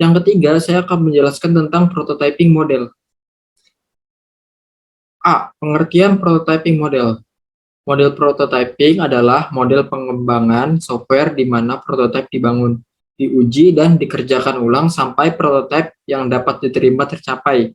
Yang ketiga, saya akan menjelaskan tentang prototyping model. A. Pengertian prototyping model. Model prototyping adalah model pengembangan software di mana prototipe dibangun, diuji, dan dikerjakan ulang sampai prototipe yang dapat diterima tercapai.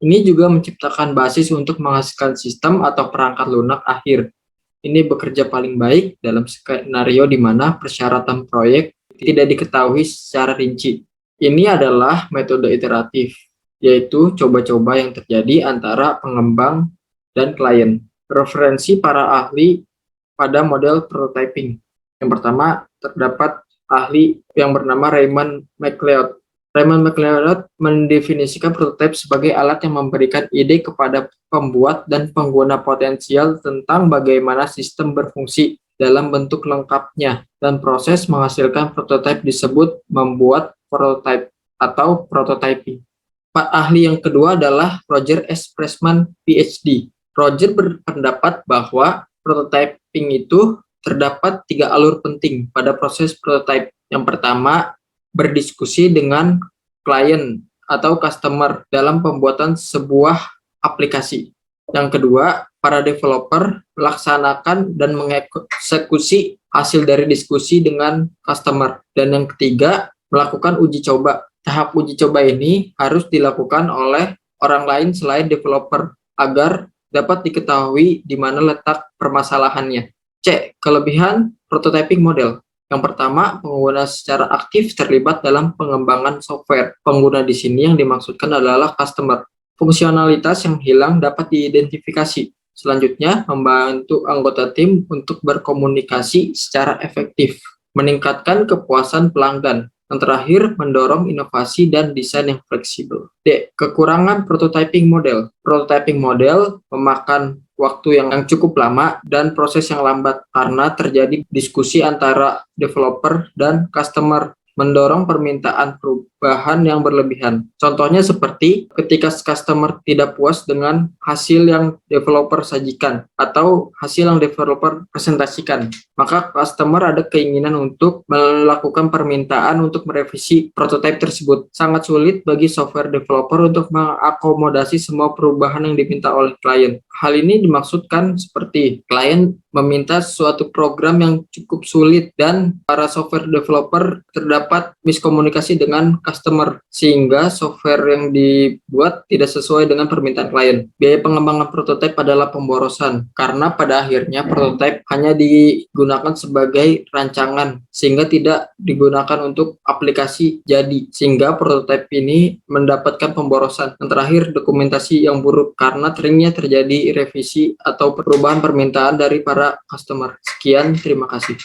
Ini juga menciptakan basis untuk menghasilkan sistem atau perangkat lunak akhir. Ini bekerja paling baik dalam skenario di mana persyaratan proyek tidak diketahui secara rinci. Ini adalah metode iteratif, yaitu coba-coba yang terjadi antara pengembang dan klien. Referensi para ahli pada model prototyping. Yang pertama, terdapat ahli yang bernama Raymond McLeod. Raymond McLeod mendefinisikan prototipe sebagai alat yang memberikan ide kepada pembuat dan pengguna potensial tentang bagaimana sistem berfungsi dalam bentuk lengkapnya, dan proses menghasilkan prototipe disebut membuat prototipe atau prototyping. Ahli yang kedua adalah Roger S. Pressman, PhD. Roger berpendapat bahwa prototyping itu terdapat 3 alur penting pada proses prototype. Yang pertama, berdiskusi dengan klien atau customer dalam pembuatan sebuah aplikasi. Yang kedua, para developer melaksanakan dan mengeksekusi hasil dari diskusi dengan customer. Dan yang ketiga, melakukan uji coba. Tahap uji coba ini harus dilakukan oleh orang lain selain developer agar dapat diketahui di mana letak permasalahannya. C. Kelebihan prototyping model. Yang pertama, pengguna secara aktif terlibat dalam pengembangan software. Pengguna di sini yang dimaksudkan adalah customer. Fungsionalitas yang hilang dapat diidentifikasi. Selanjutnya, membantu anggota tim untuk berkomunikasi secara efektif, meningkatkan kepuasan pelanggan. Yang terakhir, mendorong inovasi dan desain yang fleksibel. D. Kekurangan prototyping model. Prototyping model memakan waktu yang cukup lama dan proses yang lambat karena terjadi diskusi antara developer dan customer, mendorong permintaan perubahan yang berlebihan. Contohnya seperti ketika customer tidak puas dengan hasil yang developer sajikan atau hasil yang developer presentasikan, maka customer ada keinginan untuk melakukan permintaan untuk merevisi prototipe tersebut. Sangat sulit bagi software developer untuk mengakomodasi semua perubahan yang diminta oleh klien. Hal ini dimaksudkan seperti klien meminta suatu program yang cukup sulit dan para software developer terdapat miskomunikasi dengan customer sehingga software yang dibuat tidak sesuai dengan permintaan klien. Biaya pengembangan prototipe adalah pemborosan karena pada akhirnya prototipe hanya digunakan sebagai rancangan sehingga tidak digunakan untuk aplikasi jadi, sehingga prototipe ini mendapatkan pemborosan. Yang terakhir, dokumentasi yang buruk karena seringnya terjadi revisi atau perubahan permintaan dari para customer. Sekian, terima kasih.